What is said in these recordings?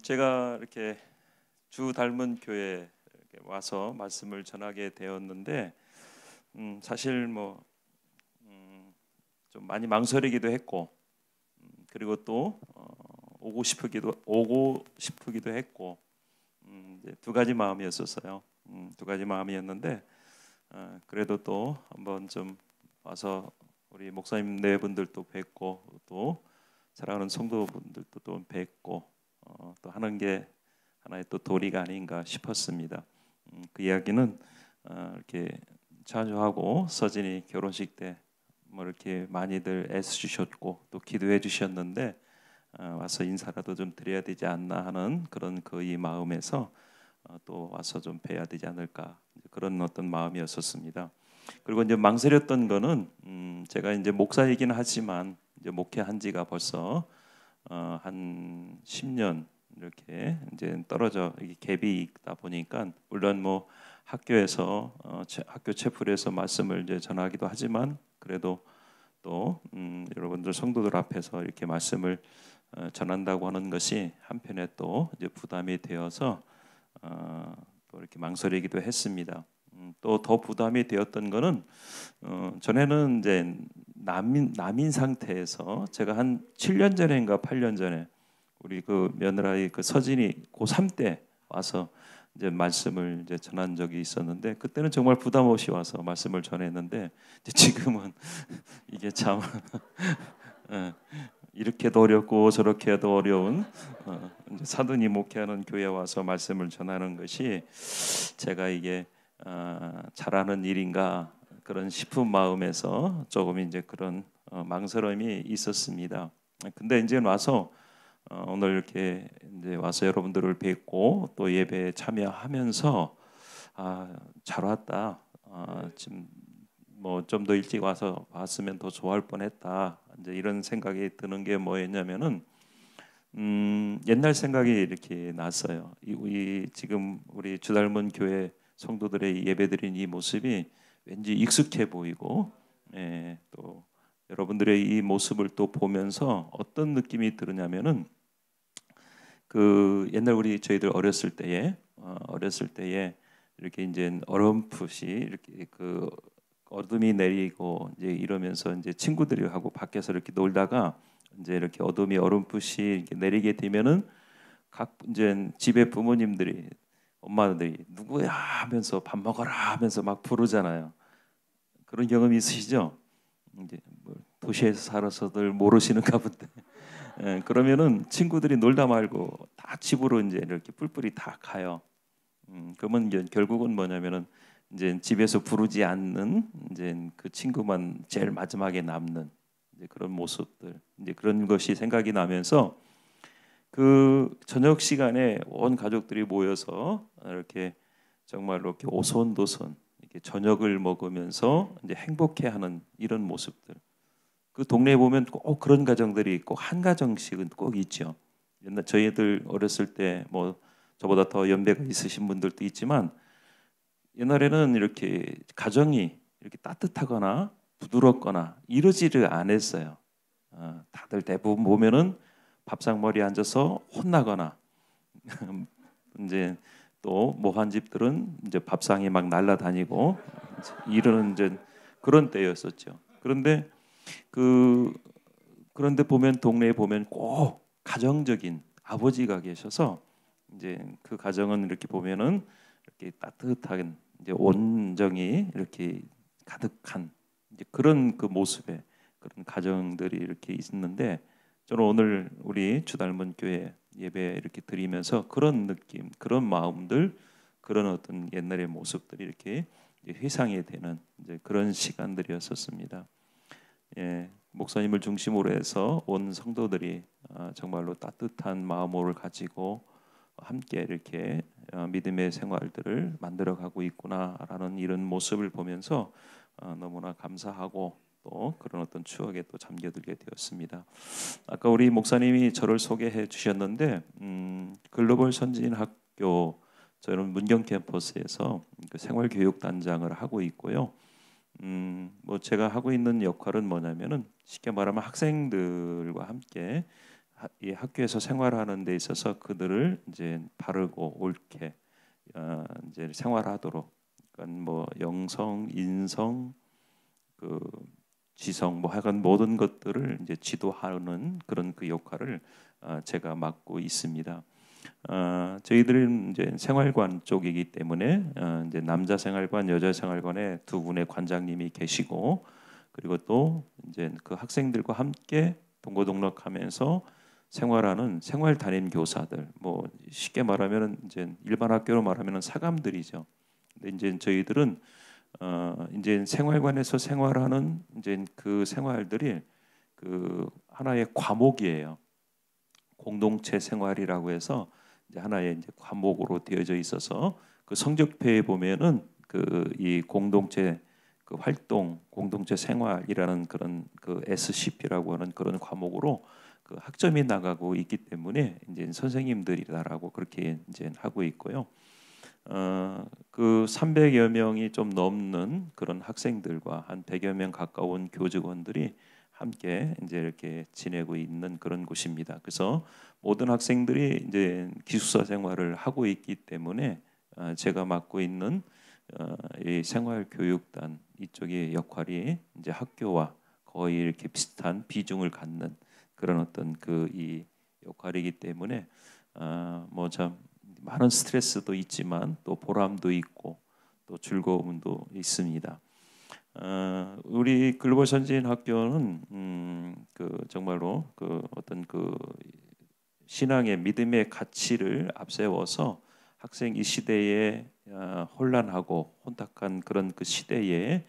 제가 이렇게 주 닮은 교회에 이렇게 와서 말씀을 전하게 되었는데, 사실 좀 많이 망설이기도 했고, 그리고 또 오고 싶기도 했고, 이제 두 가지 마음이었었어요. 두 가지 마음이었는데, 그래도 또 한번 좀 와서 우리 목사님 네 분들도 뵙고, 또 사랑하는 성도분들도 또 뵙고, 또 하는 게 하나의 또 도리가 아닌가 싶었습니다. 그 이야기는 이렇게 자주하고 서진이 결혼식 때 뭐 이렇게 많이들 애쓰셨고 또 기도해 주셨는데, 와서 인사라도 좀 드려야 되지 않나 하는 그런 이 마음에서 또 와서 좀 뵈야 되지 않을까, 그런 어떤 마음이었었습니다. 그리고 이제 망설였던 거는, 제가 이제 목사이긴 하지만 이제 목회한 지가 벌써 한 10년 이렇게 이제 떨어져 이게 갭이 있다 보니까, 물론 뭐 학교에서 학교 채플에서 말씀을 이제 전하기도 하지만, 그래도 또 여러분들 성도들 앞에서 이렇게 말씀을 전한다고 하는 것이 한편에 또 이제 부담이 되어서 또 이렇게 망설이기도 했습니다. 또 더 부담이 되었던 거는, 전에는 이제 남인 상태에서 제가 한 7년 전인가 8년 전에 우리 그 며느라이 그 서진이 고3 때 와서 이제 말씀을 이제 전한 적이 있었는데, 그때는 정말 부담 없이 와서 말씀을 전했는데, 이제 지금은 이게 참 이렇게도 어렵고 저렇게도 어려운 이제 사돈이 목회하는 교회에 와서 말씀을 전하는 것이 제가 이게 잘하는 일인가 그런 싶은 마음에서 조금 이제 그런 망설임이 있었습니다. 근데 이제 와서 오늘 이렇게 이제 와서 여러분들을 뵙고 또 예배에 참여하면서 잘 왔다. 지금 뭐 좀 더 일찍 와서 봤으면 더 좋아할 뻔했다. 이제 이런 생각이 드는 게 뭐였냐면은, 옛날 생각이 이렇게 났어요. 지금 우리 주 닮은 교회 성도들의 예배드린 이 모습이 왠지 익숙해 보이고, 또 여러분들의 이 모습을 또 보면서 어떤 느낌이 드느냐면은, 그 옛날 저희들 어렸을 때에 이렇게 이제 어렴풋이 이렇게 그 어둠이 내리고 이제 이러면서 이제 친구들이 하고 밖에서 이렇게 놀다가 이제 이렇게 어둠이 어렴풋이 이렇게 내리게 되면은 각 이제 집에 부모님들이 엄마들이 누구야 하면서 밥 먹어라 하면서 막 부르잖아요. 그런 경험이 있으시죠? 이제 뭐 도시에서 살아서들 모르시는가 본데. 그러면은 친구들이 놀다 말고 다 집으로 이제 이렇게 뿔뿔이 다 가요. 그러면 이제 결국은 뭐냐면은 이제 집에서 부르지 않는 이제 그 친구만 제일 마지막에 남는 이제 그런 모습들, 이제 그런 것이 생각이 나면서, 그 저녁 시간에 온 가족들이 모여서 이렇게 정말로 이렇게 오손도손 이렇게 저녁을 먹으면서 이제 행복해하는 이런 모습들. 그 동네에 보면 꼭 그런 가정들이 있고 한 가정씩은 꼭 있죠. 옛날 저희들 어렸을 때 뭐 저보다 더 연배가 있으신 분들도 있지만, 옛날에는 이렇게 가정이 이렇게 따뜻하거나 부드럽거나 이러지를 않았어요. 다들 대부분 보면은 밥상머리에 앉아서 혼나거나 이제 또 모한 집들은 이제 밥상이 막 날아다니고 이러는 이제 그런 때였었죠. 그 그런데 보면 동네에 보면 꼭 가정적인 아버지가 계셔서 이제 그 가정은 이렇게 보면은 이렇게 따뜻한 이제 온정이 이렇게 가득한 이제 그런 그 모습의 그런 가정들이 이렇게 있는데, 저는 오늘 우리 주 닮은 교회 예배 이렇게 드리면서 그런 느낌, 그런 마음들, 그런 어떤 옛날의 모습들이 이렇게 회상이 되는 이제 그런 시간들이었었습니다. 목사님을 중심으로 해서 온 성도들이 정말로 따뜻한 마음을 가지고 함께 이렇게 믿음의 생활들을 만들어가고 있구나라는 이런 모습을 보면서 너무나 감사하고 또 그런 어떤 추억에 또 잠겨들게 되었습니다. 아까 우리 목사님이 저를 소개해 주셨는데, 글로벌 선진학교, 저는 문경 캠퍼스에서 그 생활교육단장을 하고 있고요. 뭐 제가 하고 있는 역할은 뭐냐면은 쉽게 말하면 학생들과 함께 이 학교에서 생활하는 데 있어서 그들을 이제 바르고 옳게 이제 생활하도록, 그러니까 뭐 영성, 인성, 그 지성, 뭐 하여간 모든 것들을 이제 지도하는 그런 그 역할을 제가 맡고 있습니다. 저희들은 이제 생활관 쪽이기 때문에 이제 남자 생활관, 여자 생활관에 두 분의 관장님이 계시고, 그리고 또 이제 그 학생들과 함께 동고동락하면서 생활하는 생활 담임 교사들, 뭐 쉽게 말하면은 이제 일반 학교로 말하면은 사감들이죠. 근데 이제 저희들은 이제 생활관에서 생활하는 이제 그 생활들이 그 하나의 과목이에요. 공동체 생활이라고 해서 이제 하나의 이제 과목으로 되어져 있어서 그 성적표에 보면은 그 이 공동체 그 활동, 공동체 생활이라는 그런 그 SCP라고 하는 그런 과목으로 그 학점이 나가고 있기 때문에 이제 선생님들이다라고 그렇게 이제 하고 있고요. 그 300여 명이 좀 넘는 그런 학생들과 한 100여 명 가까운 교직원들이 함께 이제 이렇게 지내고 있는 그런 곳입니다. 그래서 모든 학생들이 이제 기숙사 생활을 하고 있기 때문에 제가 맡고 있는 이 생활교육단 이쪽의 역할이 이제 학교와 거의 이렇게 비슷한 비중을 갖는 그런 어떤 그 이 역할이기 때문에 뭐 참 많은 스트레스도 있지만 또 보람도 있고 또 즐거움도 있습니다. 우리 글로벌 선진 학교는 그 정말로 그 어떤 그 신앙의 믿음의 가치를 앞세워서 학생 이 시대에 혼란하고 혼탁한 그런 그 시대에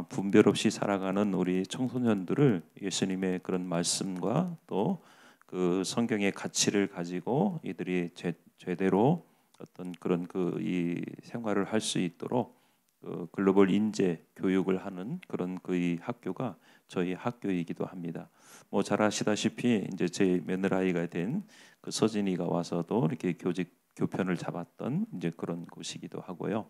분별 없이 살아가는 우리 청소년들을 예수님의 그런 말씀과 또 그 성경의 가치를 가지고 이들이 제대로 어떤 그런 그 이 생활을 할 수 있도록 그 글로벌 인재 교육을 하는 그런 그 이 학교가 저희 학교이기도 합니다. 뭐 잘 아시다시피 이제 제 며느라이가 된 그 서진이가 와서도 이렇게 교편을 잡았던 이제 그런 곳이기도 하고요.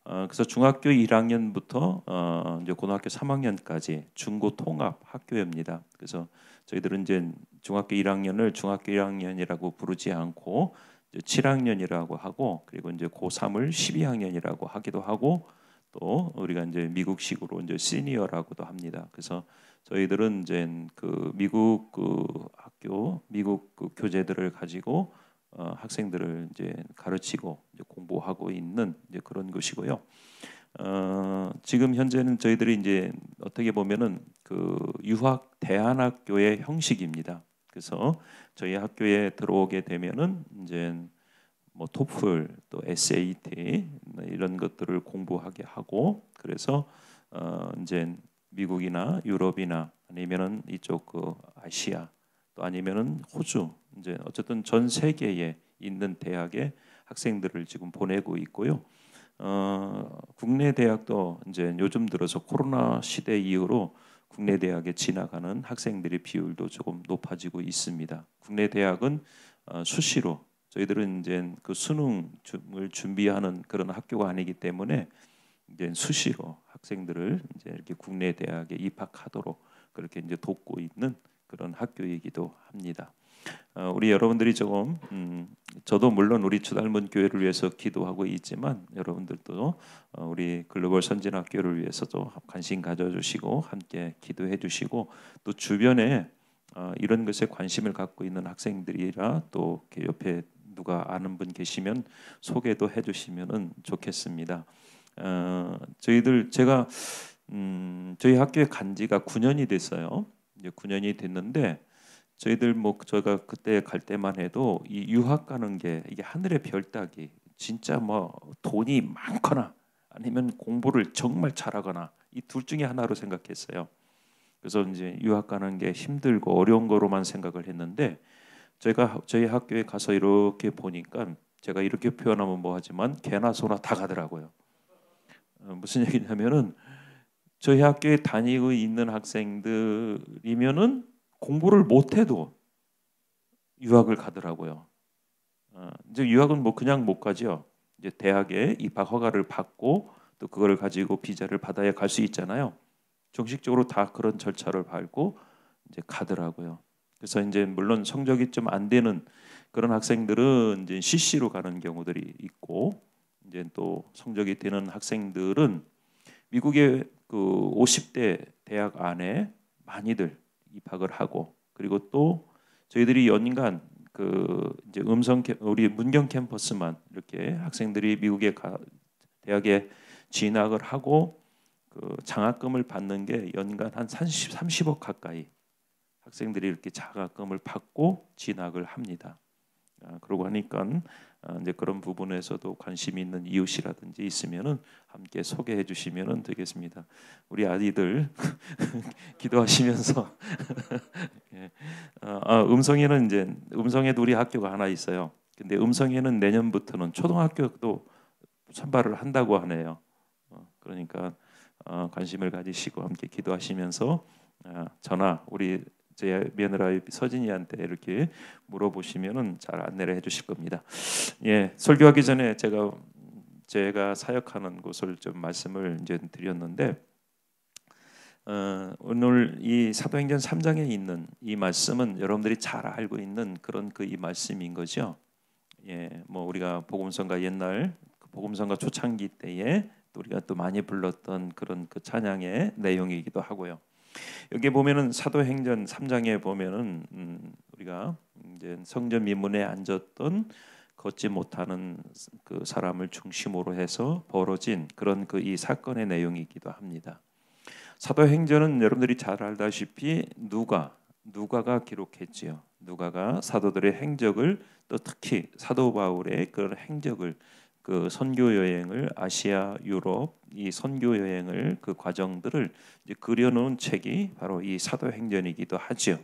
그래서 중학교 1학년부터 이제 고등학교 3학년까지 중고 통합 학교입니다. 그래서 저희들은 이제 중학교 1학년을 중학교 1학년이라고 부르지 않고 이제 7학년이라고 하고, 그리고 이제 고3을 12학년이라고 하기도 하고, 또 우리가 이제 미국식으로 이제 시니어라고도 합니다. 그래서 저희들은 이제 그 미국 그 학교, 미국 그 교재들을 가지고 학생들을 이제 가르치고 이제 공부하고 있는 이제 그런 것이고요. 지금 현재는 저희들이 이제 어떻게 보면은 그 유학 대안학교의 형식입니다. 그래서 저희 학교에 들어오게 되면은 이제 뭐 토플 또 SAT 이런 것들을 공부하게 하고, 그래서 이제 미국이나 유럽이나 아니면은 이쪽 그 아시아 또 아니면은 호주, 이제 어쨌든 전 세계에 있는 대학의 학생들을 지금 보내고 있고요. 국내 대학도 이제 요즘 들어서 코로나 시대 이후로 국내 대학에 진학하는 학생들의 비율도 조금 높아지고 있습니다. 국내 대학은 수시로, 저희들은 이제 그 수능을 준비하는 그런 학교가 아니기 때문에 이제 수시로 학생들을 이제 이렇게 국내 대학에 입학하도록 그렇게 이제 돕고 있는 그런 학교이기도 합니다. 우리 여러분들이 조금 저도 물론 우리 주닮은 교회를 위해서 기도하고 있지만 여러분들도 우리 글로벌 선진학교를 위해서도 관심 가져주시고 함께 기도해 주시고, 또 주변에 이런 것에 관심을 갖고 있는 학생들이라 또 이렇게 옆에 누가 아는 분 계시면 소개도 해주시면은 좋겠습니다. 제가 저희 학교에 간 지가 9년이 됐어요. 이제 9년이 됐는데 저희들 뭐 저희가 그때 갈 때만 해도 이 유학 가는 게 이게 하늘의 별 따기, 진짜 뭐 돈이 많거나 아니면 공부를 정말 잘하거나 이 둘 중에 하나로 생각했어요. 그래서 이제 유학 가는 게 힘들고 어려운 거로만 생각을 했는데 제가 저희 학교에 가서 이렇게 보니까 제가 이렇게 표현하면 뭐하지만 개나 소나 다 가더라고요. 무슨 얘기냐면은 저희 학교에 다니고 있는 학생들이면은 공부를 못해도 유학을 가더라고요. 이제 유학은 뭐 그냥 못 가죠. 이제 대학에 입학 허가를 받고 또 그거를 가지고 비자를 받아야 갈 수 있잖아요. 정식적으로 다 그런 절차를 밟고 이제 가더라고요. 그래서 이제 물론 성적이 좀 안 되는 그런 학생들은 이제 CC로 가는 경우들이 있고, 이제 또 성적이 되는 학생들은 미국의 그 50대 대학 안에 많이들 입학을 하고, 그리고 또 저희들이 연간 그 이제 우리 문경 캠퍼스만 이렇게 학생들이 미국의 대학에 진학을 하고 그 장학금을 받는 게 연간 한 30억 가까이 학생들이 이렇게 장학금을 받고 진학을 합니다. 그러고 하니까 이제 그런 부분에서도 관심 있는 이웃이라든지 있으면은 함께 소개해 주시면은 되겠습니다. 우리 아이들 기도하시면서 예. 음성에는 이제 음성에도 우리 학교가 하나 있어요. 근데 음성에는 내년부터는 초등학교도 선발을 한다고 하네요. 그러니까 관심을 가지시고 함께 기도하시면서 저나 우리 제 며느라이 서진이한테 이렇게 물어보시면은 잘 안내를 해주실 겁니다. 예, 설교하기 전에 제가 사역하는 곳을 좀 말씀을 이제 드렸는데, 오늘 이 사도행전 3장에 있는 이 말씀은 여러분들이 잘 알고 있는 그런 이 말씀인 거죠. 예, 뭐 우리가 복음성가 옛날 복음성가 초창기 때에 또 우리가 또 많이 불렀던 그런 그 찬양의 내용이기도 하고요. 여기 보면은 사도행전 3장에 보면은 우리가 이제 성전 미문에 앉았던 걷지 못하는 그 사람을 중심으로 해서 벌어진 그런 이 사건의 내용이기도 합니다. 사도행전은 여러분들이 잘 알다시피 누가가 기록했지요. 누가가 사도들의 행적을, 또 특히 사도 바울의 그런 행적을, 그 선교 여행을, 아시아, 유럽 이 선교 여행을 그 과정들을 이제 그려놓은 책이 바로 이 사도행전이기도 하죠.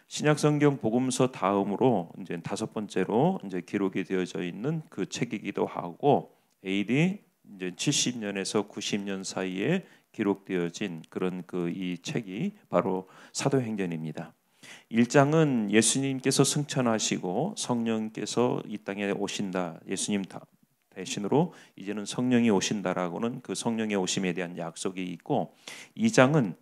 신약성경 복음서 다음으로 이제 5번째로 이제 기록이 되어져 있는 그 책이기도 하고, AD 이제 70년에서 90년 사이에 기록되어진 그런 이 책이 바로 사도행전입니다. 1장은 예수님께서 승천하시고 성령께서 이 땅에 오신다, 예수님 대신으로 이제는 성령이 오신다라고는 그 성령의 오심에 대한 약속이 있고, 2장은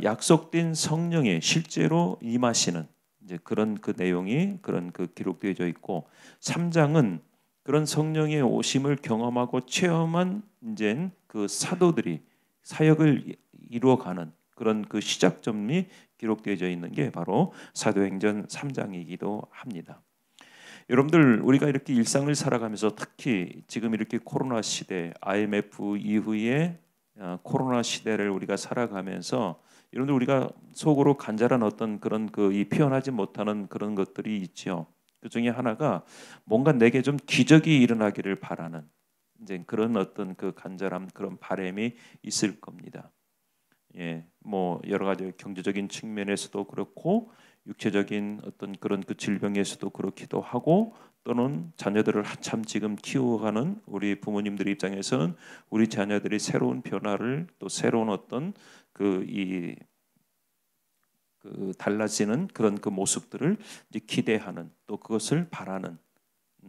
약속된 성령이 실제로 임하시는 이제 그런 그 내용이 그런 기록되어져 있고, 3장은 그런 성령의 오심을 경험하고 체험한 이제 그 사도들이 사역을 이루어가는 그런 그 시작점이 기록되어져 있는 게 바로 사도행전 3장이기도 합니다. 여러분들, 우리가 이렇게 일상을 살아가면서 특히 지금 이렇게 코로나 시대, IMF 이후에 코로나 시대를 우리가 살아가면서 여러분들 우리가 속으로 간절한 어떤 그런 이 표현하지 못하는 그런 것들이 있죠. 그 중에 하나가 뭔가 내게 좀 기적이 일어나기를 바라는 이제 그런 어떤 그 간절함, 그런 바람이 있을 겁니다. 예, 뭐 여러 가지 경제적인 측면에서도 그렇고 육체적인 어떤 그런 그 질병에서도 그렇기도 하고, 또는 자녀들을 한참 지금 키워가는 우리 부모님들 입장에서는 우리 자녀들이 새로운 변화를, 또 새로운 어떤 달라지는 그런 그 모습들을 이제 기대하는, 또 그것을 바라는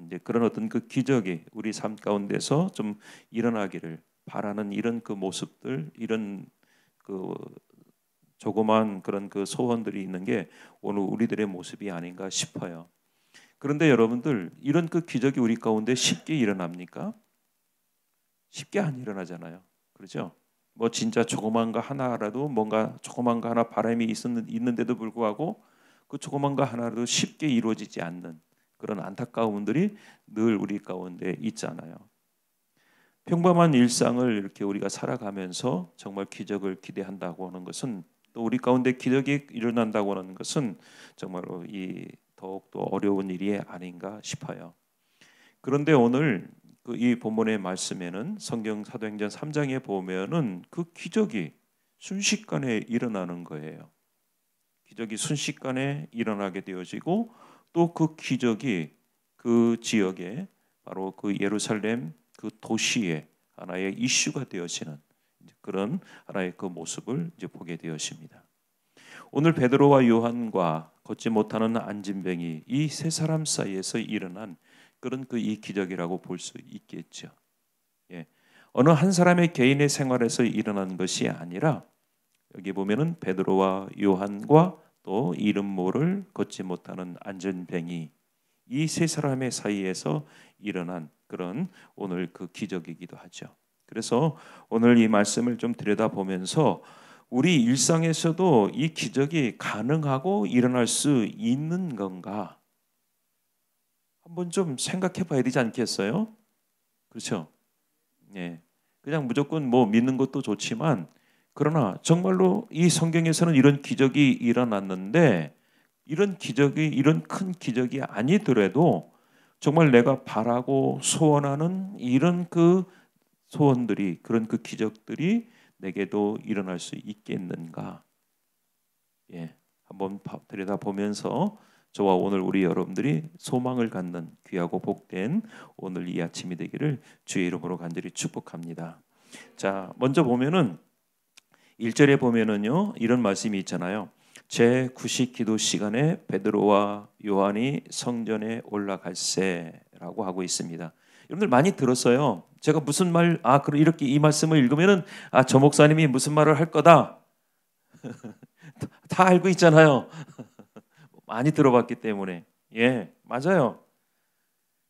이제 그런 어떤 그 기적이 우리 삶 가운데서 좀 일어나기를 바라는 이런 그 모습들, 이런 그 조그만 그런 그 소원들이 있는 게 오늘 우리들의 모습이 아닌가 싶어요. 그런데 여러분들, 이런 그 기적이 우리 가운데 쉽게 일어납니까? 쉽게 안 일어나잖아요. 그렇죠? 뭐 진짜 조그만 거 하나라도, 뭔가 조그만 거 하나 바람이 있는데도 불구하고 그 조그만 거 하나라도 쉽게 이루어지지 않는 그런 안타까움들이 늘 우리 가운데 있잖아요. 평범한 일상을 이렇게 우리가 살아가면서 정말 기적을 기대한다고 하는 것은, 또 우리 가운데 기적이 일어난다고 하는 것은 정말로 더욱더 어려운 일이 아닌가 싶어요. 그런데 오늘 이 본문의 말씀에는, 성경 사도행전 3장에 보면은 그 기적이 순식간에 일어나는 거예요. 기적이 순식간에 일어나게 되어지고, 또 그 기적이 그 지역에, 바로 그 예루살렘 그 도시의 하나의 이슈가 되어지는 그런 하나의 그 모습을 이제 보게 되었습니다. 오늘 베드로와 요한과 걷지 못하는 안진뱅이, 이 세 사람 사이에서 일어난 그런 이 기적이라고 볼 수 있겠죠. 예. 어느 한 사람의 개인의 생활에서 일어난 것이 아니라, 여기 보면은 베드로와 요한과 또 이름 모를 걷지 못하는 안전뱅이, 이 세 사람의 사이에서 일어난 그런 오늘 그 기적이기도 하죠. 그래서 오늘 이 말씀을 좀 들여다보면서 우리 일상에서도 이 기적이 가능하고 일어날 수 있는 건가 한번 좀 생각해 봐야 되지 않겠어요? 그렇죠? 예. 그냥 무조건 뭐 믿는 것도 좋지만, 그러나 정말로 이 성경에서는 이런 기적이 일어났는데, 이런 기적이, 이런 큰 기적이 아니더라도 정말 내가 바라고 소원하는 이런 그 소원들이, 그런 그 기적들이 내게도 일어날 수 있겠는가? 예, 한번 들여다보면서 저와 오늘 우리 여러분들이 소망을 갖는 귀하고 복된 오늘 이 아침이 되기를 주의 이름으로 간절히 축복합니다. 자, 먼저 보면은 1절에 보면은요, 이런 말씀이 있잖아요. 제9식 기도 시간에 베드로와 요한이 성전에 올라갈세라고 하고 있습니다. 여러분들 많이 들었어요. 제가 무슨 말, 그럼 이렇게 이 말씀을 읽으면은 저 목사님이 무슨 말을 할 거다. 다 알고 있잖아요. 많이 들어봤기 때문에. 예, 맞아요.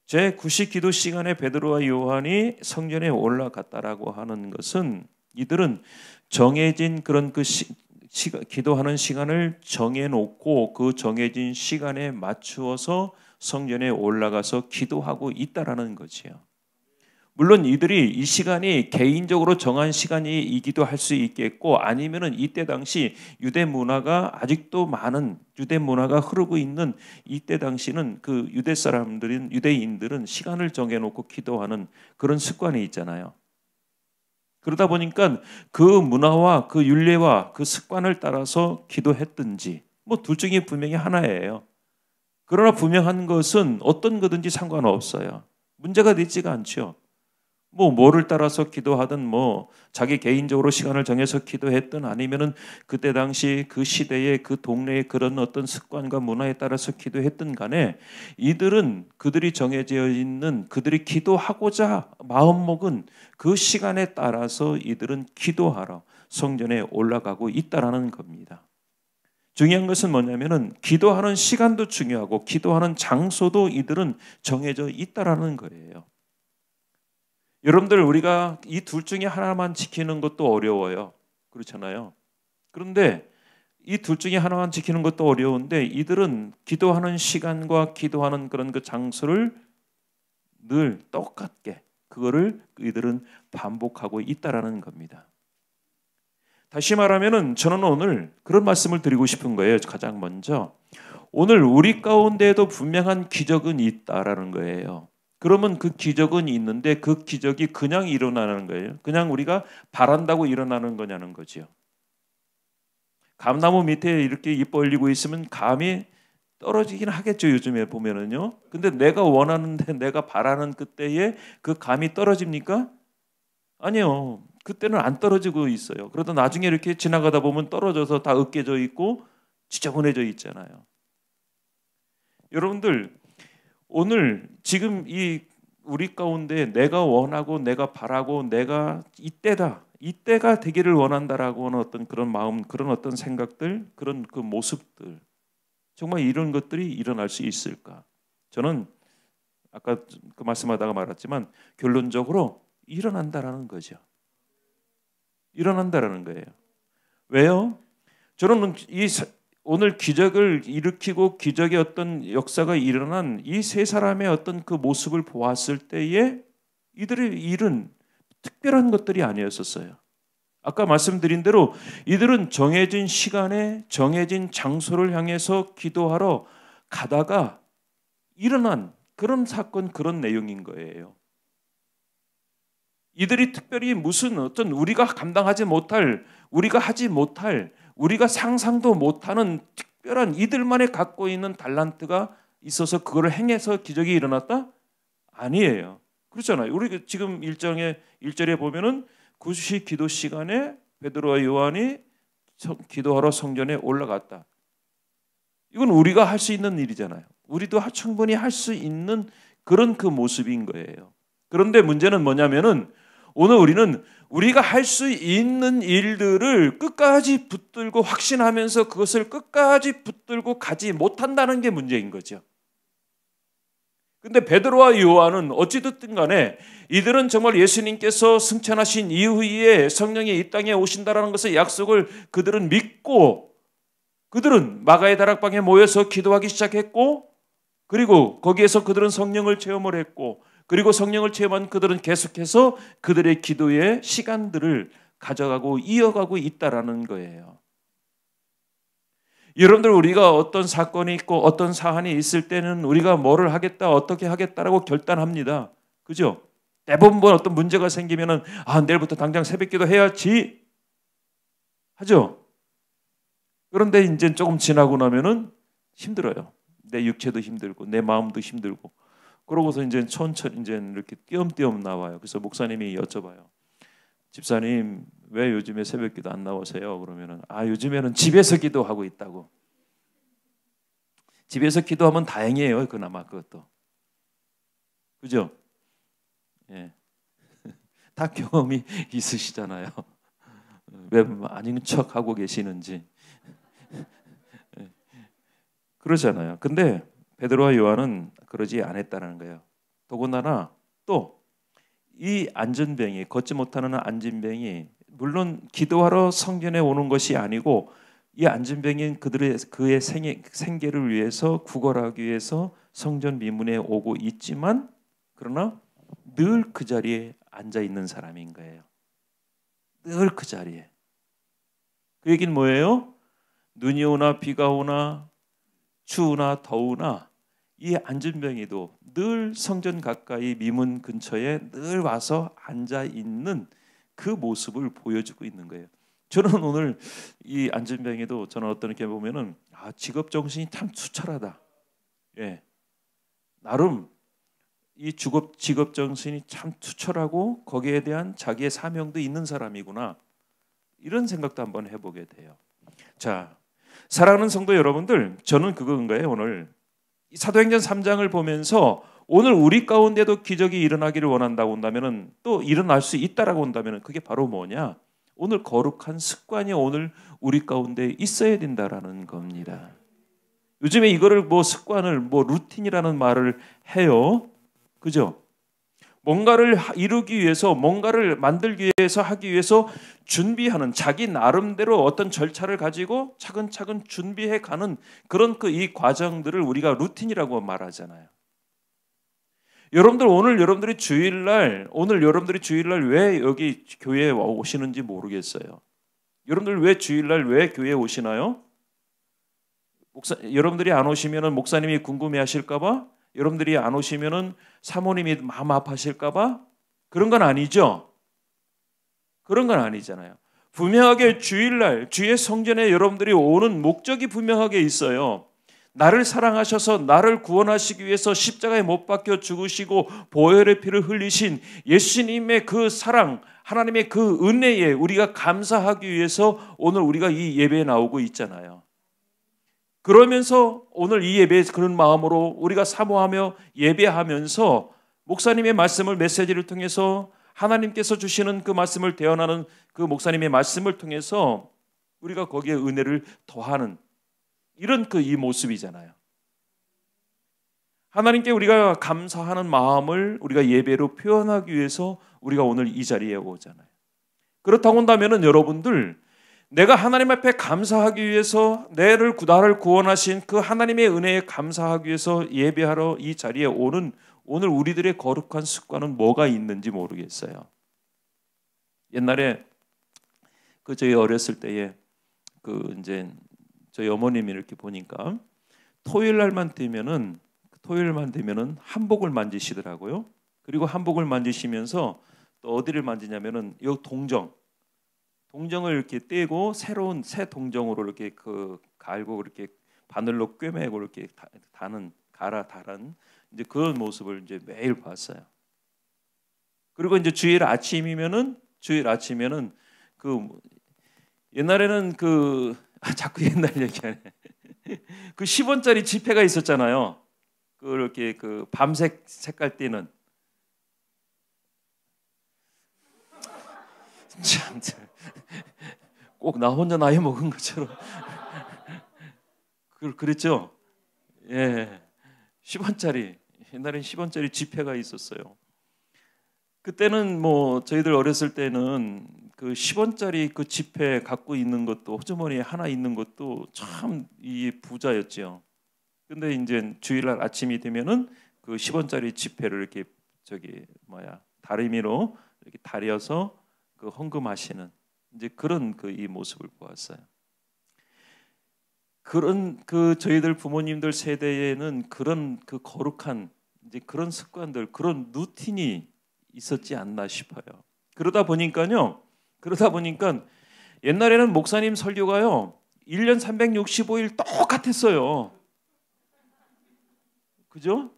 제9식 기도 시간에 베드로와 요한이 성전에 올라갔다라고 하는 것은, 이들은 정해진 그런 그 기도하는 시간을 정해놓고 그 정해진 시간에 맞추어서 성전에 올라가서 기도하고 있다라는 거지요. 물론 이들이 이 시간이 개인적으로 정한 시간이기도 할 수 있겠고, 아니면은 이때 당시 유대 문화가 아직도 많은 유대 문화가 흐르고 있는 이때 당시는 그 유대 사람들인 유대인들은 시간을 정해놓고 기도하는 그런 습관이 있잖아요. 그러다 보니까 그 문화와 그 율례와 그 습관을 따라서 기도했든지 뭐 둘 중에 분명히 하나예요. 그러나 분명한 것은 어떤 거든지 상관없어요. 문제가 되지가 않죠. 뭐 뭐를 따라서 기도하든 뭐 자기 개인적으로 시간을 정해서 기도했든 아니면은 그때 당시 그 시대의 그 동네의 그런 어떤 습관과 문화에 따라서 기도했든 간에 이들은 그들이 정해져 있는 그들이 기도하고자 마음먹은 그 시간에 따라서 이들은 기도하러 성전에 올라가고 있다라는 겁니다. 중요한 것은 뭐냐면은 기도하는 시간도 중요하고 기도하는 장소도 이들은 정해져 있다라는 거예요. 여러분들, 우리가 이 둘 중에 하나만 지키는 것도 어려워요. 그렇잖아요. 그런데 이 둘 중에 하나만 지키는 것도 어려운데 이들은 기도하는 시간과 기도하는 그런 그 장소를 늘 똑같게 그거를 이들은 반복하고 있다라는 겁니다. 다시 말하면은 저는 오늘 그런 말씀을 드리고 싶은 거예요. 가장 먼저 오늘 우리 가운데에도 분명한 기적은 있다라는 거예요. 그러면 그 기적은 있는데 그 기적이 그냥 일어나는 거예요. 그냥 우리가 바란다고 일어나는 거냐는 거죠. 감나무 밑에 이렇게 입 벌리고 있으면 감이 떨어지긴 하겠죠. 요즘에 보면은요. 근데 내가 원하는데 내가 바라는 그때에 그 감이 떨어집니까? 아니요. 그때는 안 떨어지고 있어요. 그러다 나중에 이렇게 지나가다 보면 떨어져서 다 으깨져 있고 지저분해져 있잖아요. 여러분들, 오늘 지금 이 우리 가운데 내가 원하고 내가 바라고 내가 이때가 되기를 원한다라고 하는 어떤 그런 마음, 그런 어떤 생각들, 그런 그 모습들, 정말 이런 것들이 일어날 수 있을까? 저는 아까 그 말씀하다가 말했지만 결론적으로 일어난다라는 거죠. 일어난다라는 거예요. 왜요? 저는 오늘 기적을 일으키고 기적의 어떤 역사가 일어난 이 세 사람의 어떤 그 모습을 보았을 때에 이들의 일은 특별한 것들이 아니었었어요. 아까 말씀드린 대로 이들은 정해진 시간에 정해진 장소를 향해서 기도하러 가다가 일어난 그런 사건, 그런 내용인 거예요. 이들이 특별히 무슨 어떤 우리가 감당하지 못할, 우리가 하지 못할, 우리가 상상도 못하는 특별한 이들만의 갖고 있는 달란트가 있어서 그걸 행해서 기적이 일어났다? 아니에요. 그렇잖아요. 우리 지금 1절에 보면은 9시 기도 시간에 베드로와 요한이 기도하러 성전에 올라갔다. 이건 우리가 할 수 있는 일이잖아요. 우리도 충분히 할 수 있는 그런 그 모습인 거예요. 그런데 문제는 뭐냐면은 오늘 우리는 우리가 할 수 있는 일들을 끝까지 붙들고 확신하면서 그것을 끝까지 붙들고 가지 못한다는 게 문제인 거죠. 근데 베드로와 요한은 어찌됐든 간에 이들은 정말 예수님께서 승천하신 이후에 성령이 이 땅에 오신다라는 것의 약속을 그들은 믿고 그들은 마가의 다락방에 모여서 기도하기 시작했고 그리고 거기에서 그들은 성령을 체험을 했고 그리고 성령을 체험한 그들은 계속해서 그들의 기도의 시간들을 가져가고 이어가고 있다라는 거예요. 여러분들 우리가 어떤 사건이 있고 어떤 사안이 있을 때는 우리가 뭐를 하겠다 어떻게 하겠다라고 결단합니다. 그죠? 대부분 어떤 문제가 생기면은 내일부터 당장 새벽기도 해야지 하죠. 그런데 이제 조금 지나고 나면은 힘들어요. 내 육체도 힘들고 내 마음도 힘들고 그러고서 이제 천천히 이제 이렇게 띄엄띄엄 나와요. 그래서 목사님이 여쭤봐요. 집사님 왜 요즘에 새벽기도 안 나오세요? 그러면은 요즘에는 집에서 기도하고 있다고. 집에서 기도하면 다행이에요. 그나마 그것도. 그죠? 예. 다 경험이 있으시잖아요. 왜 아닌 척 하고 계시는지. 그러잖아요. 근데 베드로와 요한은 그러지 않았다는 거예요. 더군다나 또 이 안전병이 걷지 못하는 안전병이 물론 기도하러 성전에 오는 것이 아니고 이 안전병인 그의 생계를 위해서 구걸하기 위해서 성전 미문에 오고 있지만 그러나 늘 그 자리에 앉아 있는 사람인 거예요. 늘 그 자리에. 그 얘기는 뭐예요? 눈이 오나 비가 오나 추우나 더우나 이 안전병이도 늘 성전 가까이 미문 근처에 늘 와서 앉아 있는 그 모습을 보여주고 있는 거예요. 저는 오늘 이 안전병에도 저는 어떤 게 보면은 직업 정신이 참 투철하다. 예, 나름 이 직업 정신이 참 투철하고 거기에 대한 자기의 사명도 있는 사람이구나. 이런 생각도 한번 해보게 돼요. 자, 사랑하는 성도 여러분들, 저는 그건 거예요. 오늘 사도행전 3장을 보면서 오늘 우리 가운데도 기적이 일어나기를 원한다고 한다면은 또 일어날 수 있다라고 한다면은 그게 바로 뭐냐? 오늘 거룩한 습관이 오늘 우리 가운데 있어야 된다라는 겁니다. 요즘에 이거를 습관을 루틴이라는 말을 해요. 그죠? 뭔가를 이루기 위해서 뭔가를 만들기 위해서 하기 위해서 준비하는 자기 나름대로 어떤 절차를 가지고 차근차근 준비해 가는 그런 이 과정들을 우리가 루틴이라고 말하잖아요. 여러분들 오늘 여러분들이 주일날 왜 여기 교회에 오시는지 모르겠어요. 여러분들 왜 주일날 왜 교회에 오시나요? 여러분들이 안 오시면은 목사님이 궁금해하실까봐? 여러분들이 안 오시면은 사모님이 마음 아파하실까봐? 그런 건 아니죠. 그런 건 아니잖아요. 분명하게 주일날 주의 성전에 여러분들이 오는 목적이 분명하게 있어요. 나를 사랑하셔서 나를 구원하시기 위해서 십자가에 못 박혀 죽으시고 보혈의 피를 흘리신 예수님의 그 사랑, 하나님의 그 은혜에 우리가 감사하기 위해서 오늘 우리가 이 예배에 나오고 있잖아요. 그러면서 오늘 이 예배에 그런 마음으로 우리가 사모하며 예배하면서 목사님의 말씀을 메시지를 통해서 하나님께서 주시는 그 말씀을 대언하는 그 목사님의 말씀을 통해서 우리가 거기에 은혜를 더하는 이런 이 모습이잖아요. 하나님께 우리가 감사하는 마음을 우리가 예배로 표현하기 위해서 우리가 오늘 이 자리에 오잖아요. 그렇다고 한다면 여러분들 내가 하나님 앞에 감사하기 위해서 나를 구원하신 그 하나님의 은혜에 감사하기 위해서 예배하러 이 자리에 오는 오늘 우리들의 거룩한 습관은 뭐가 있는지 모르겠어요. 옛날에 저희 어렸을 때에 이제 저희 어머님이 이렇게 보니까 토요일 날만 되면은 한복을 만지시더라고요. 그리고 한복을 만지시면서 또 어디를 만지냐면은 요 동정을 이렇게 떼고 새로운 새 동정으로 이렇게 갈고 이렇게 바늘로 꿰매고 이렇게 다는 이제 그런 모습을 이제 매일 봤어요. 그리고 이제 주일 아침이면은 옛날에는 자꾸 옛날 얘기하네. 10원짜리 지폐가 있었잖아요. 그렇게 밤색 색깔 띠는 참, 꼭 나 혼자 나이 먹은 것처럼 그랬죠. 예, 10원짜리 옛날엔 10원짜리 지폐가 있었어요. 그때는 뭐 저희들 어렸을 때는 그 10원짜리 그 지폐 갖고 있는 것도 호주머니에 하나 있는 것도 참 이 부자였죠. 근데 이제 주일날 아침이 되면은 그 10원짜리 지폐를 이렇게 다리미로 이렇게 다려서 그 헌금하시는 이제 그런 그 이 모습을 보았어요. 그런 그 저희들 부모님들 세대에는 그런 그 거룩한 이제 그런 습관들, 그런 루틴이 있었지 않나 싶어요. 그러다 보니까 옛날에는 목사님 설교가요 1년 365일 똑같았어요. 그죠?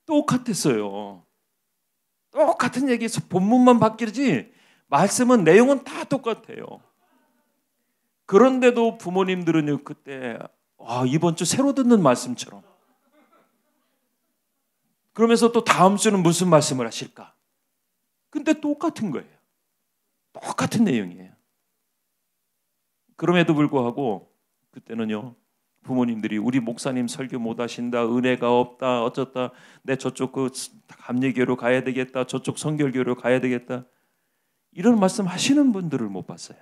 똑같았어요. 똑같은 얘기, 본문만 바뀌지 말씀은 내용은 다 똑같아요. 그런데도 부모님들은요 그때 이번 주 새로 듣는 말씀처럼 그러면서 또 다음 주는 무슨 말씀을 하실까? 근데 똑같은 거예요. 똑같은 내용이에요. 그럼에도 불구하고 그때는요 부모님들이 우리 목사님 설교 못 하신다, 은혜가 없다, 어쩌다, 내 저쪽 그 감리교로 가야 되겠다, 저쪽 성결교로 가야 되겠다, 이런 말씀 하시는 분들을 못 봤어요.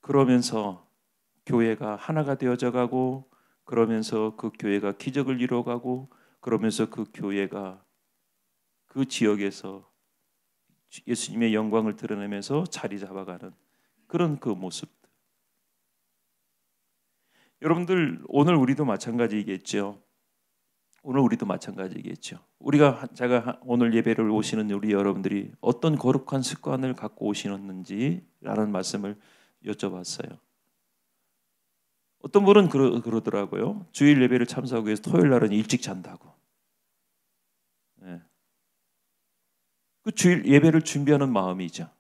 그러면서 교회가 하나가 되어져 가고, 그러면서 그 교회가 기적을 이루어가고, 그러면서 그 교회가 그 지역에서 예수님의 영광을 드러내면서 자리 잡아가는 그런 그 모습. 여러분들 오늘 우리도 마찬가지겠죠. 제가 오늘 예배를 오시는 우리 여러분들이 어떤 거룩한 습관을 갖고 오시는지라는 말씀을 여쭤봤어요. 어떤 분은 그러더라고요. 주일 예배를 참석하기 위해서 토요일 날은 일찍 잔다고. 네. 그 주일 예배를 준비하는 마음이죠.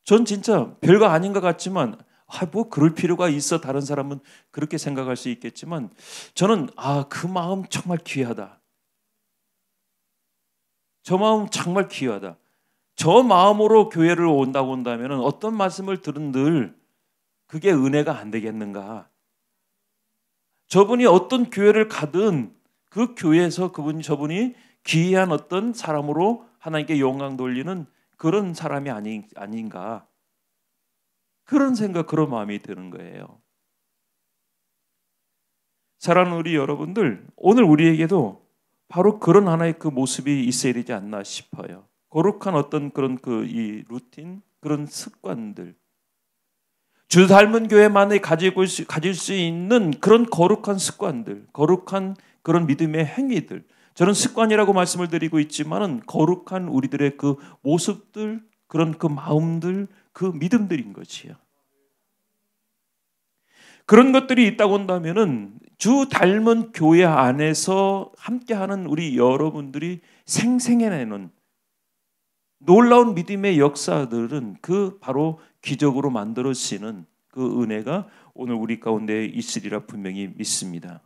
전 진짜 별거 아닌 것 같지만 뭐 그럴 필요가 있어. 다른 사람은 그렇게 생각할 수 있겠지만 저는 그 마음 정말 귀하다. 저 마음 정말 귀하다. 저 마음으로 교회를 온다면 어떤 말씀을 들은들 그게 은혜가 안 되겠는가? 저분이 어떤 교회를 가든 그 교회에서 저분이 귀한 어떤 사람으로 하나님께 영광 돌리는 그런 사람이 아닌가? 그런 생각, 그런 마음이 드는 거예요. 사랑하는 우리 여러분들, 오늘 우리에게도 바로 그런 하나의 그 모습이 있어야 되지 않나 싶어요. 거룩한 어떤 그런 이 루틴, 그런 습관들, 주 닮은 교회만이 가질 수 있는 그런 거룩한 습관들, 거룩한 그런 믿음의 행위들. 저는 습관이라고 말씀을 드리고 있지만은 거룩한 우리들의 그 모습들, 그런 그 마음들, 그 믿음들인 것이요. 그런 것들이 있다고 한다면은 주 닮은 교회 안에서 함께하는 우리 여러분들이 생생해내는 놀라운 믿음의 역사들은 그 바로 기적으로 만들어지는 그 은혜가 오늘 우리 가운데 있으리라 분명히 믿습니다.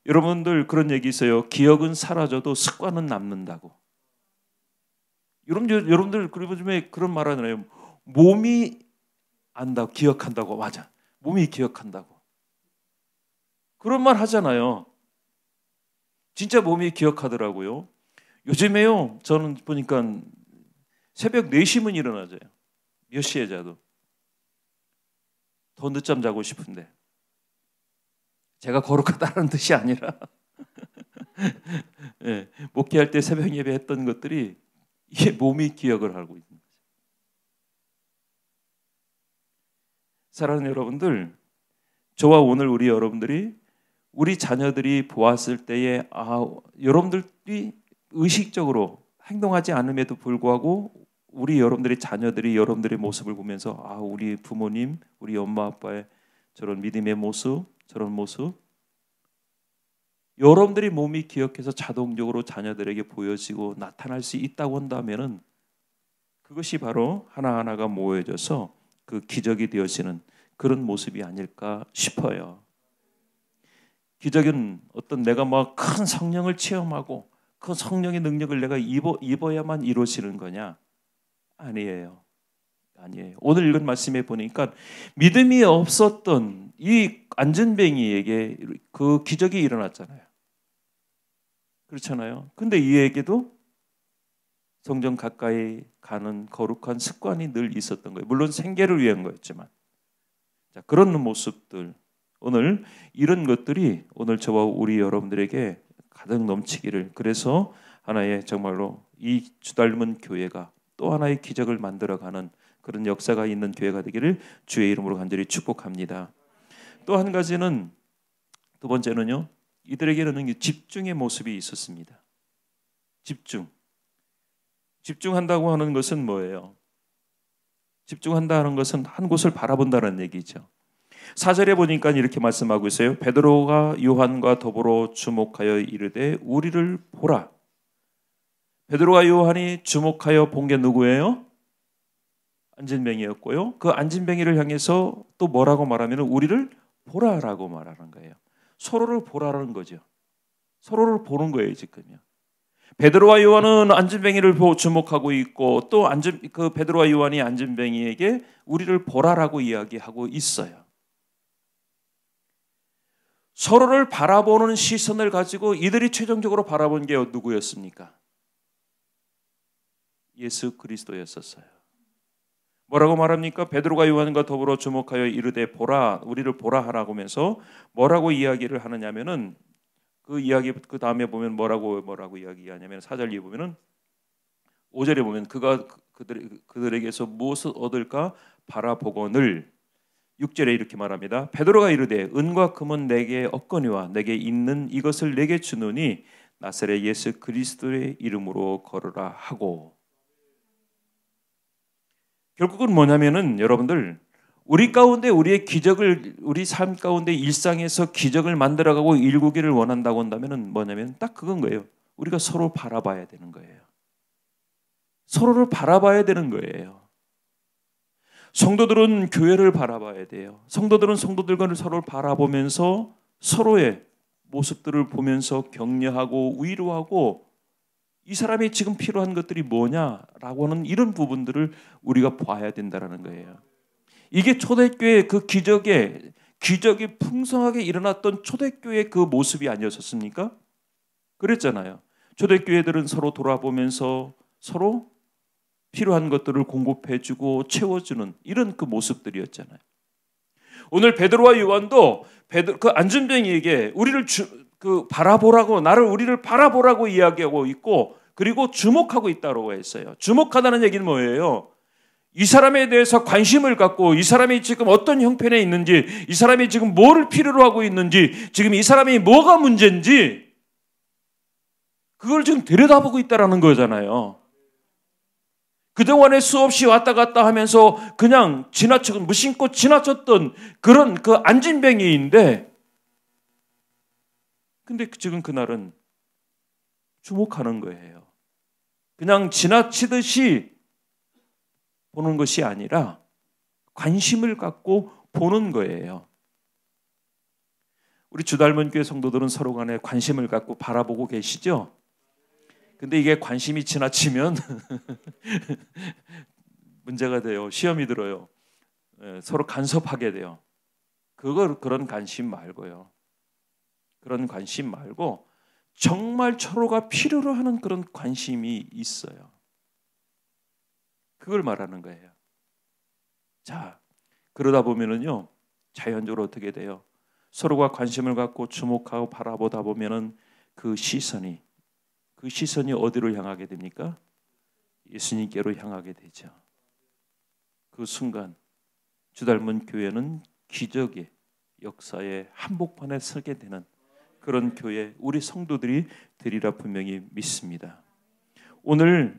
여러분들 그런 얘기 있어요. 기억은 사라져도 습관은 남는다고. 여러분들 그리고 요즘에 그런 말 하잖아요. 몸이 안다고, 기억한다고. 맞아. 몸이 기억한다고. 그런 말 하잖아요. 진짜 몸이 기억하더라고요. 요즘에요. 저는 보니까 새벽 4시면 일어나져요. 몇 시에 자도. 더 늦잠 자고 싶은데. 제가 거룩하다는 뜻이 아니라 네, 목회할 때 새벽 예배 했던 것들이 이게 몸이 기억을 하고 있는 거죠. 사랑하는 여러분들, 저와 오늘 우리 여러분들이 우리 자녀들이 보았을 때에 여러분들이 의식적으로 행동하지 않음에도 불구하고 우리 여러분들의 자녀들이 여러분들의 모습을 보면서 우리 부모님, 우리 엄마 아빠의 저런 믿음의 모습, 저런 모습 여러분들이 몸이 기억해서 자동적으로 자녀들에게 보여지고 나타날 수 있다고 한다면은 그것이 바로 하나하나가 모여져서 그 기적이 되어지는 그런 모습이 아닐까 싶어요. 기적은 어떤 내가 막 큰 성령을 체험하고 그 성령의 능력을 내가 입어야만 이루어지는 거냐? 아니에요. 아니에요. 오늘 읽은 말씀에 보니까 믿음이 없었던 이 안전뱅이에게 그 기적이 일어났잖아요. 그렇잖아요. 근데 이에게도 성전 가까이 가는 거룩한 습관이 늘 있었던 거예요. 물론 생계를 위한 거였지만. 자, 그런 모습들, 오늘 이런 것들이 오늘 저와 우리 여러분들에게 가득 넘치기를, 그래서 하나의 정말로 이 주닮은 교회가 또 하나의 기적을 만들어가는 그런 역사가 있는 교회가 되기를 주의 이름으로 간절히 축복합니다. 또 한 가지는, 두 번째는요, 이들에게는 집중의 모습이 있었습니다. 집중한다고 하는 것은 뭐예요? 집중한다는 것은 한 곳을 바라본다는 얘기죠. 4절에 보니까 이렇게 말씀하고 있어요. 베드로가 요한과 더불어 주목하여 이르되 우리를 보라. 베드로와 요한이 주목하여 본 게 누구예요? 안진뱅이였고요. 그 안진뱅이를 향해서 또 뭐라고 말하면 우리를 보라라고 말하는 거예요. 서로를 보라는 거죠. 서로를 보는 거예요, 지금요. 베드로와 요한은 안진뱅이를 보고 주목하고 있고, 또 그 베드로와 요한이 안진뱅이에게 우리를 보라라고 이야기하고 있어요. 서로를 바라보는 시선을 가지고 이들이 최종적으로 바라본 게 누구였습니까? 예수 그리스도였었어요. 뭐라고 말합니까? 베드로가 요한과 더불어 주목하여 이르되 보라, 우리를 보라 하라고 하면서 뭐라고 이야기를 하느냐면은, 그 이야기 그 다음에 보면 뭐라고 이야기하냐면 4절에 보면은 5절에 보면 그가 그들에게서 무엇을 얻을까 바라보거늘, 6절에 이렇게 말합니다. 베드로가 이르되 은과 금은 내게 없거니와 내게 있는 이것을 내게 주노니 나사렛 예수 그리스도의 이름으로 걸으라 하고. 결국은 뭐냐면은 여러분들, 우리 가운데 우리의 기적을, 우리 삶 가운데 일상에서 기적을 만들어가고 일구기를 원한다고 한다면은 뭐냐면 딱 그건 거예요. 우리가 서로 바라봐야 되는 거예요. 서로를 바라봐야 되는 거예요. 성도들은 교회를 바라봐야 돼요. 성도들은 성도들과를 서로 바라보면서 서로의 모습들을 보면서 격려하고 위로하고, 이 사람이 지금 필요한 것들이 뭐냐라고 하는 이런 부분들을 우리가 봐야 된다는 거예요. 이게 초대교회의 그 기적이 풍성하게 일어났던 초대교회의 그 모습이 아니었습니까? 그랬잖아요. 초대교회들은 서로 돌아보면서 서로 필요한 것들을 공급해주고 채워주는 이런 그 모습들이었잖아요. 오늘 베드로와 요한도 그 안진뱅이에게 우리를 바라보라고, 우리를 바라보라고 이야기하고 있고, 그리고 주목하고 있다고 했어요. 주목하다는 얘기는 뭐예요? 이 사람에 대해서 관심을 갖고, 이 사람이 지금 어떤 형편에 있는지, 이 사람이 지금 뭐를 필요로 하고 있는지, 지금 이 사람이 뭐가 문제인지 그걸 지금 들여다보고 있다는 거잖아요. 그동안에 수없이 왔다 갔다 하면서 그냥 무심코 지나쳤던 그런 그 안진뱅이인데, 근데 지금 그날은 주목하는 거예요. 그냥 지나치듯이 보는 것이 아니라 관심을 갖고 보는 거예요. 우리 주닮은 교회 성도들은 서로 간에 관심을 갖고 바라보고 계시죠? 근데 이게 관심이 지나치면 문제가 돼요. 시험이 들어요. 서로 간섭하게 돼요. 그런 관심 말고요. 그런 관심 말고 정말 서로가 필요로 하는 그런 관심이 있어요. 그걸 말하는 거예요. 자, 그러다 보면은요, 자연적으로 어떻게 돼요? 서로가 관심을 갖고 주목하고 바라보다 보면은 그 시선이 어디로 향하게 됩니까? 예수님께로 향하게 되죠. 그 순간 주닮은 교회는 기적의 역사의 한복판에 서게 되는 그런 교회, 우리 성도들이 되리라 분명히 믿습니다. 오늘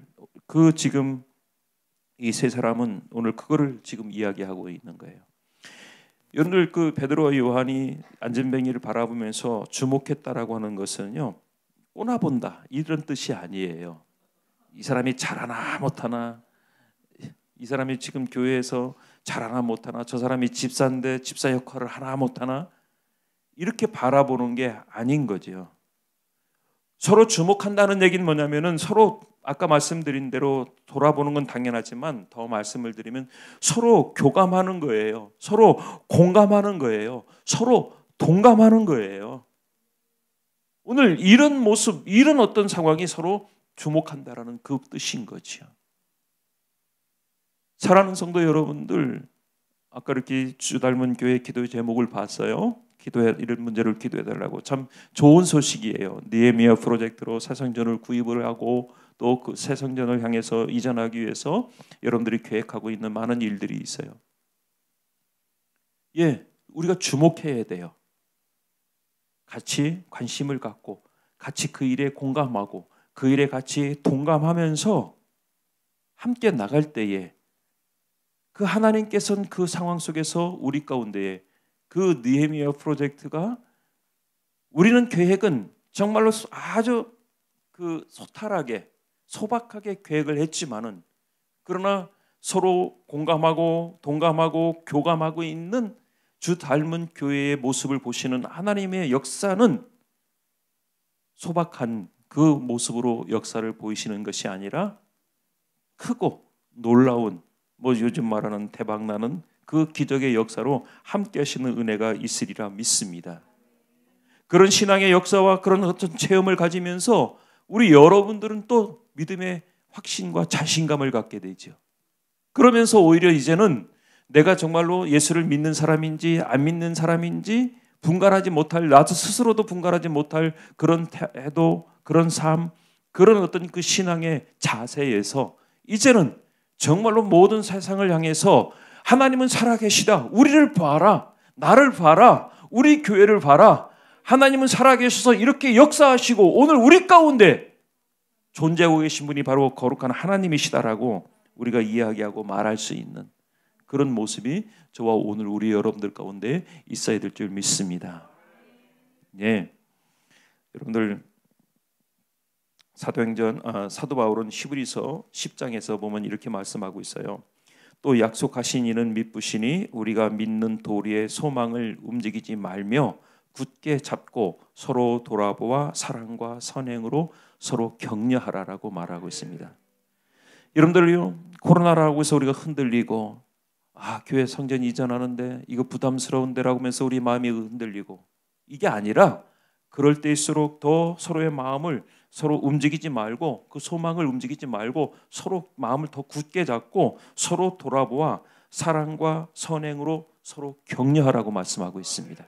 지금 이 세 사람은 오늘 그거를 지금 이야기하고 있는 거예요. 여러분들, 그 베드로와 요한이 안진뱅이를 바라보면서 주목했다라고 하는 것은요, 꼬나본다 이런 뜻이 아니에요. 이 사람이 잘하나 못하나, 이 사람이 지금 교회에서 잘하나 못하나, 저 사람이 집사인데 집사 역할을 하나 못하나, 이렇게 바라보는 게 아닌 거죠. 서로 주목한다는 얘기는 뭐냐면은 서로 아까 말씀드린 대로 돌아보는 건 당연하지만 더 말씀을 드리면 서로 교감하는 거예요. 서로 공감하는 거예요. 서로 동감하는 거예요. 오늘 이런 모습, 이런 어떤 상황이 서로 주목한다라는 그 뜻인 거죠. 사랑하는 성도 여러분들, 아까 이렇게 주 닮은 교회 기도의 제목을 봤어요. 이런 문제를 기도해달라고. 참 좋은 소식이에요. 느헤미야 프로젝트로 새 성전을 구입을 하고 또 그 새 성전을 향해서 이전하기 위해서 여러분들이 계획하고 있는 많은 일들이 있어요. 예, 우리가 주목해야 돼요. 같이 관심을 갖고 같이 그 일에 공감하고 그 일에 같이 동감하면서 함께 나갈 때에 그 하나님께서는 그 상황 속에서 우리 가운데에 그 느헤미야 프로젝트가 우리는 계획은 정말로 아주 그 소탈하게 소박하게 계획을 했지만은 그러나 서로 공감하고 동감하고 교감하고 있는 주 닮은 교회의 모습을 보시는 하나님의 역사는 소박한 그 모습으로 역사를 보이시는 것이 아니라 크고 놀라운 요즘 말하는 대박나는 그 기적의 역사로 함께 하시는 은혜가 있으리라 믿습니다. 그런 신앙의 역사와 그런 어떤 체험을 가지면서 우리 여러분들은 또 믿음의 확신과 자신감을 갖게 되죠. 그러면서 오히려 이제는 내가 정말로 예수를 믿는 사람인지 안 믿는 사람인지 분간하지 못할, 나도 스스로도 분간하지 못할 그런 태도, 그런 삶, 그런 어떤 그 신앙의 자세에서 이제는 정말로 모든 세상을 향해서 하나님은 살아계시다. 우리를 봐라. 나를 봐라. 우리 교회를 봐라. 하나님은 살아계셔서 이렇게 역사하시고 오늘 우리 가운데 존재하고 계신 분이 바로 거룩한 하나님이시다라고 우리가 이야기하고 말할 수 있는 그런 모습이 저와 오늘 우리 여러분들 가운데 있어야 될 줄 믿습니다. 예, 여러분들 사도 바울은 히브리서 10장에서 보면 이렇게 말씀하고 있어요. 또 약속하신 이는 미쁘시니 우리가 믿는 도리의 소망을 움직이지 말며 굳게 잡고 서로 돌아보아 사랑과 선행으로 서로 격려하라라고 말하고 있습니다. 여러분들요, 코로나라고 해서 우리가 흔들리고 교회 성전 이전하는데 이거 부담스러운데라고 하면서 우리 마음이 흔들리고 이게 아니라 그럴 때일수록 더 서로의 마음을 서로 움직이지 말고 그 소망을 움직이지 말고 서로 마음을 더 굳게 잡고 서로 돌아보아 사랑과 선행으로 서로 격려하라고 말씀하고 있습니다.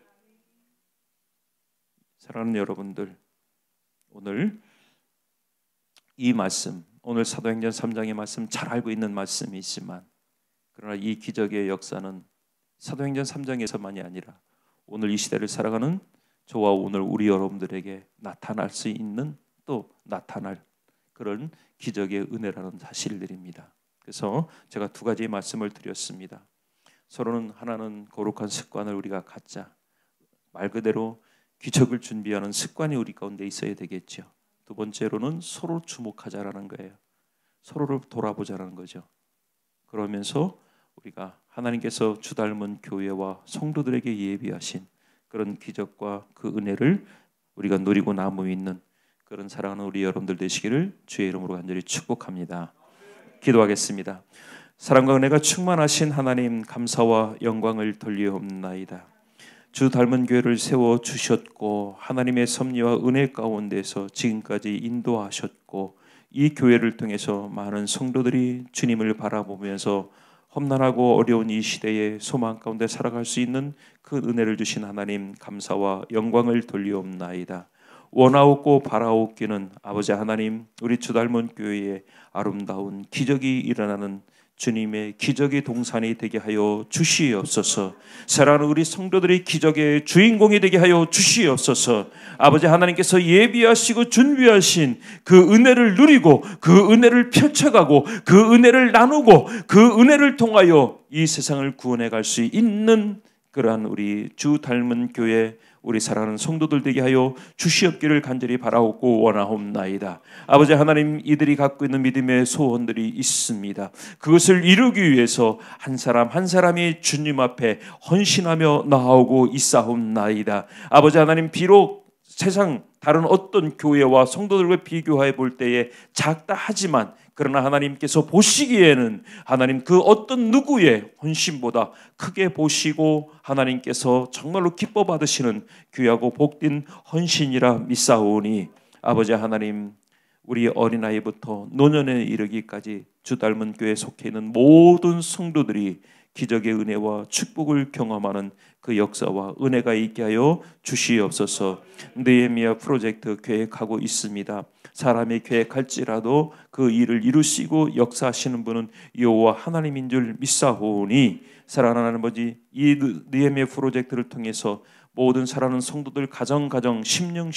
사랑하는 여러분들, 오늘 이 말씀, 오늘 사도행전 3장의 말씀 잘 알고 있는 말씀이지만 그러나 이 기적의 역사는 사도행전 3장에서만이 아니라 오늘 이 시대를 살아가는 저와 오늘 우리 여러분들에게 나타날 수 있는 또 나타날 그런 기적의 은혜라는 사실들입니다. 그래서 제가 두 가지 말씀을 드렸습니다. 서로는 하나는 거룩한 습관을 우리가 갖자. 말 그대로 기적을 준비하는 습관이 우리 가운데 있어야 되겠죠. 두 번째로는 서로 주목하자라는 거예요. 서로를 돌아보자라는 거죠. 그러면서 우리가 하나님께서 주 닮은 교회와 성도들에게 예비하신 그런 기적과 그 은혜를 우리가 누리고 나무 있는 그런 사랑하는 우리 여러분들 되시기를 주의 이름으로 간절히 축복합니다. 기도하겠습니다. 사랑과 은혜가 충만하신 하나님, 감사와 영광을 돌리옵나이다. 주 닮은 교회를 세워 주셨고 하나님의 섭리와 은혜 가운데서 지금까지 인도하셨고 이 교회를 통해서 많은 성도들이 주님을 바라보면서 험난하고 어려운 이 시대에 소망 가운데 살아갈 수 있는 그 은혜를 주신 하나님, 감사와 영광을 돌리옵나이다. 원하옵고 바라옵기는 아버지 하나님, 우리 주 닮은 교회에 아름다운 기적이 일어나는 주님의 기적의 동산이 되게 하여 주시옵소서. 사랑하는 우리 성도들이 기적의 주인공이 되게 하여 주시옵소서. 아버지 하나님께서 예비하시고 준비하신 그 은혜를 누리고 그 은혜를 펼쳐가고 그 은혜를 나누고 그 은혜를 통하여 이 세상을 구원해 갈 수 있는 그러한 우리 주 닮은 교회 우리 사랑하는 성도들 되게 하여 주시옵기를 간절히 바라옵고 원하옵나이다. 아버지 하나님, 이들이 갖고 있는 믿음의 소원들이 있습니다. 그것을 이루기 위해서 한 사람 한 사람이 주님 앞에 헌신하며 나아오고 있사옵나이다. 아버지 하나님, 비록 세상 다른 어떤 교회와 성도들과 비교해 볼 때에 작다 하지만, 그러나 하나님께서 보시기에는 하나님 그 어떤 누구의 헌신보다 크게 보시고 하나님께서 정말로 기뻐 받으시는 귀하고 복된 헌신이라 믿사오니, 아버지 하나님, 우리 어린아이부터 노년에 이르기까지 주 닮은 교회에 속해 있는 모든 성도들이 기적의 은혜와 축복을 경험하는 그 역사와 은혜가 있게 하여 주시옵소서. 느헤미야 프로젝트 계획하고 있습니다. 사람이 계획할지라도 그 일을 이루시고 역사하시는 분은 여호와 하나님인 줄 믿사오니, 사랑하는 아버지, 이 느헤미야 프로젝트를 통해서 모든 사랑하는 성도들 가정 심령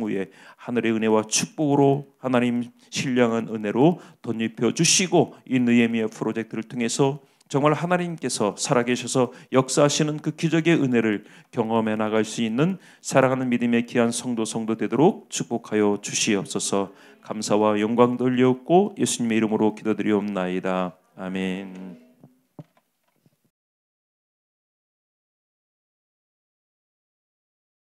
위에 하늘의 은혜와 축복으로 하나님 신령한 은혜로 덧입혀 주시고, 이 느헤미야 프로젝트를 통해서 정말 하나님께서 살아계셔서 역사하시는 그 기적의 은혜를 경험해 나갈 수 있는 사랑하는 믿음의 귀한 성도 되도록 축복하여 주시옵소서. 감사와 영광 돌려옵고 예수님의 이름으로 기도드리옵나이다. 아멘.